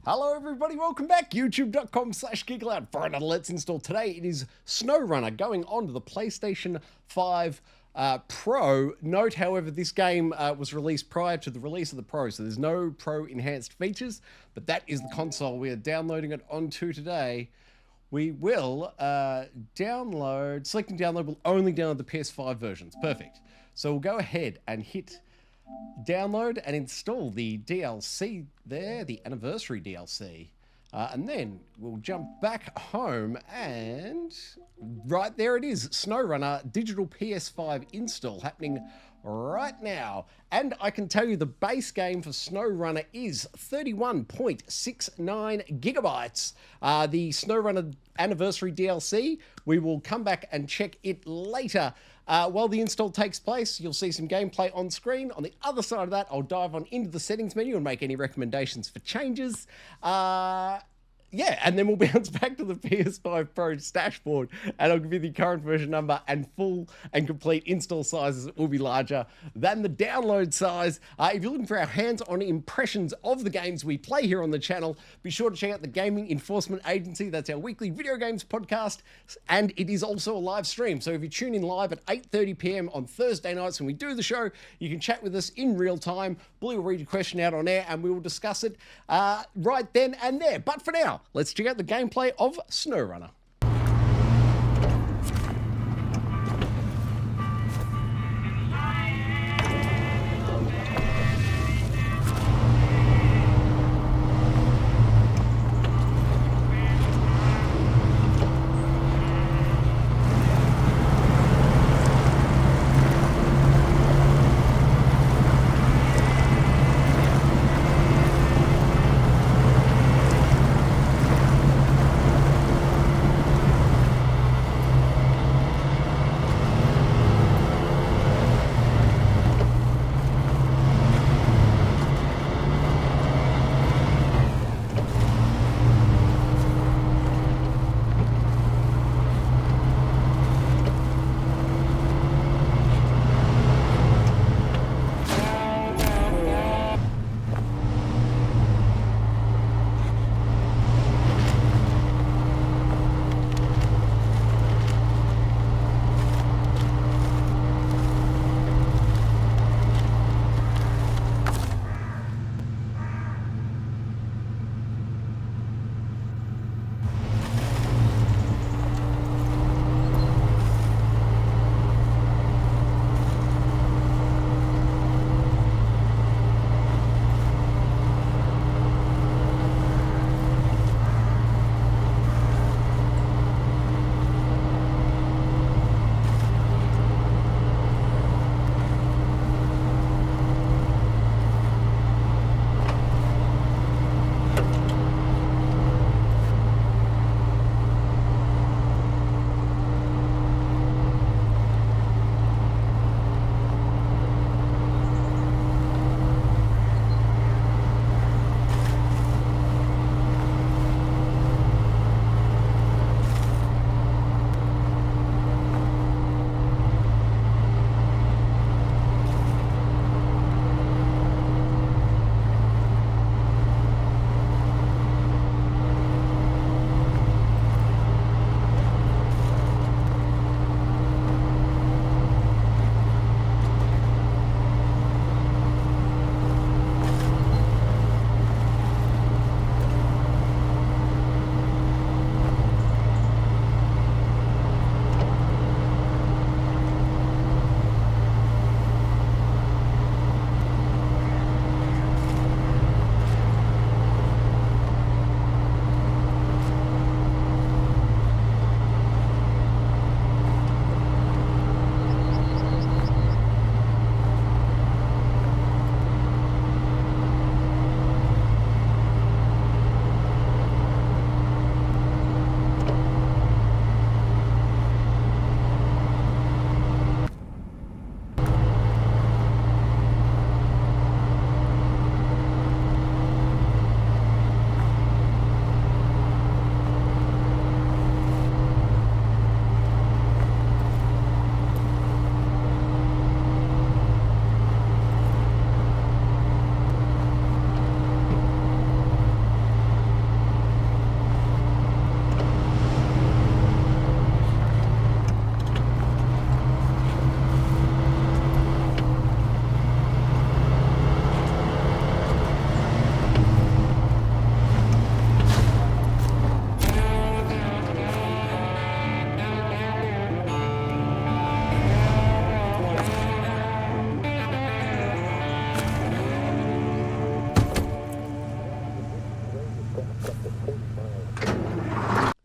Hello everybody, welcome back, youtube.com/Geek Aloud for another Let's Install. Today it is SnowRunner going on to the PlayStation 5 Pro. Note, however, this game was released prior to the release of the Pro, so there's no Pro enhanced features, but that is the console we are downloading it onto today. We will selecting download will only download the PS5 versions. Perfect. So we'll go ahead and hit download and install the DLC there, the anniversary DLC. And then we'll jump back home and right there it is, SnowRunner digital PS5 install happening right now. And I can tell you the base game for SnowRunner is 31.69 gigabytes. The SnowRunner anniversary DLC, we will come back and check it later. While the install takes place, you'll see some gameplay on screen. On the other side of that, I'll dive on into the settings menu and make any recommendations for changes. Yeah, and then we'll bounce back to the PS5 Pro's dashboard and I'll give you the current version number, and full and complete install sizes will be larger than the download size. If you're looking for our hands-on impressions of the games we play here on the channel, be sure to check out the Gaming Enforcement Agency. That's our weekly video games podcast, and it is also a live stream. So if you tune in live at 8:30 p.m. on Thursday nights when we do the show, you can chat with us in real time. Blue will read your question out on air and we will discuss it right then and there. But for now, let's check out the gameplay of SnowRunner.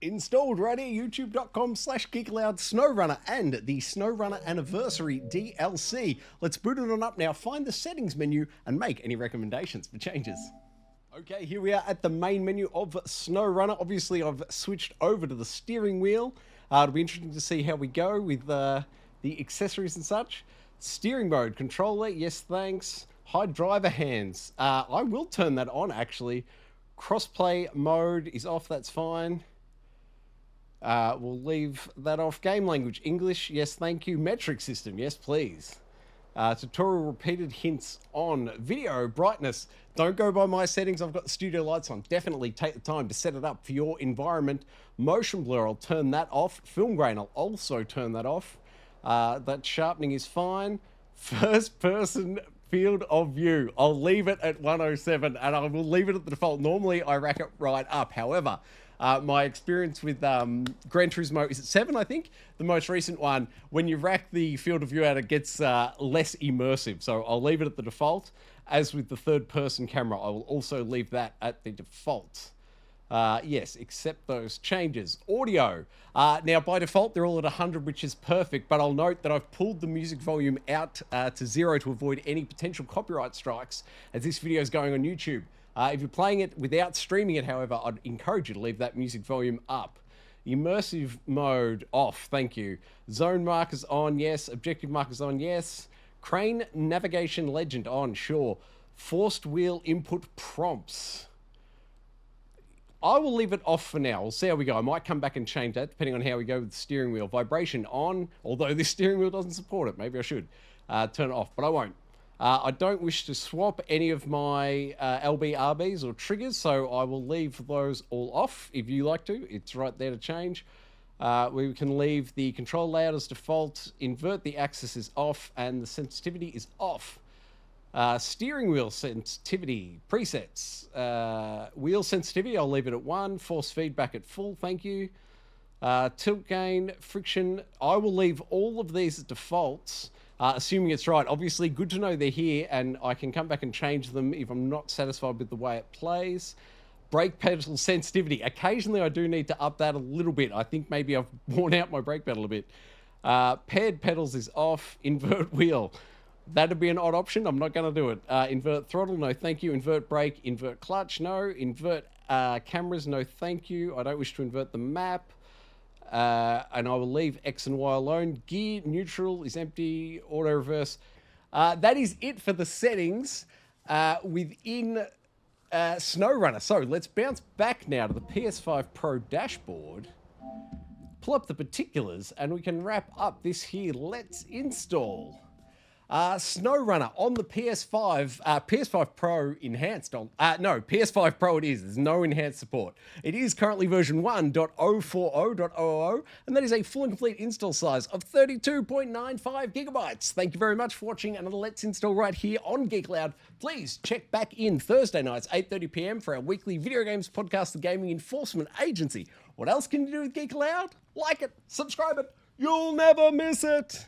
Installed right here, youtube.com/Geek Aloud SnowRunner and the SnowRunner Anniversary DLC. Let's boot it on up now, find the settings menu and make any recommendations for changes. Okay, here we are at the main menu of SnowRunner. Obviously, I've switched over to the steering wheel. It'll be interesting to see how we go with the accessories and such. Steering mode, controller, yes thanks. Hide driver hands. I will turn that on actually. Crossplay mode is off, that's fine. We'll leave that off. Game language, English, yes thank you. Metric system, yes please. Tutorial repeated hints on. Video brightness, don't go by my settings, I've got the studio lights on. Definitely take the time to set it up for your environment. Motion blur, I'll turn that off. Film grain, I'll also turn that off. That sharpening is fine. First person field of view, I'll leave it at 107 and I will leave it at the default. Normally I rack it right up. However, my experience with Gran Turismo is at 7, I think. The most recent one, when you rack the field of view out, it gets less immersive. So I'll leave it at the default. As with the third person camera, I will also leave that at the default. Yes, accept those changes. Audio. Now, by default, they're all at 100, which is perfect, but I'll note that I've pulled the music volume out to 0 to avoid any potential copyright strikes, as this video is going on YouTube. If you're playing it without streaming it, however, I'd encourage you to leave that music volume up. Immersive mode off, thank you. Zone markers on, yes. Objective markers on, yes. Crane navigation legend on, sure. Forced wheel input prompts. I will leave it off for now. We'll see how we go. I might come back and change that depending on how we go with the steering wheel. Vibration on, although this steering wheel doesn't support it. Maybe I should turn it off, but I won't. I don't wish to swap any of my LB/RBs or triggers, so I will leave those all off if you like to. It's right there to change. We can leave the control layout as default, invert the axis is off, and the sensitivity is off. Steering wheel sensitivity, presets. Wheel sensitivity, I'll leave it at 1. Force feedback at full, thank you. Tilt gain, friction, I will leave all of these as defaults. Assuming it's right. Obviously, good to know they're here, and I can come back and change them if I'm not satisfied with the way it plays. Brake pedal sensitivity. Occasionally, I do need to up that a little bit. I think maybe I've worn out my brake pedal a bit. Paired pedals is off. Invert wheel. That'd be an odd option. I'm not going to do it. Invert throttle, no thank you. Invert brake, invert clutch, no. Invert cameras, no thank you. I don't wish to invert the map. And I will leave X and Y alone. Gear neutral is empty. Auto reverse. That is it for the settings within SnowRunner. So let's bounce back now to the PS5 Pro dashboard. Pull up the particulars and we can wrap up this here. Let's install. SnowRunner on the PS5, PS5 Pro enhanced on, no, PS5 Pro it is, there's no enhanced support. It is currently version 1.040.000, and that is a full and complete install size of 32.95 gigabytes. Thank you very much for watching, and let's install right here on Geek Aloud. Please check back in Thursday nights, 8:30 PM for our weekly video games podcast, the Gaming Enforcement Agency. What else can you do with Geek Aloud? Like it, subscribe it, you'll never miss it.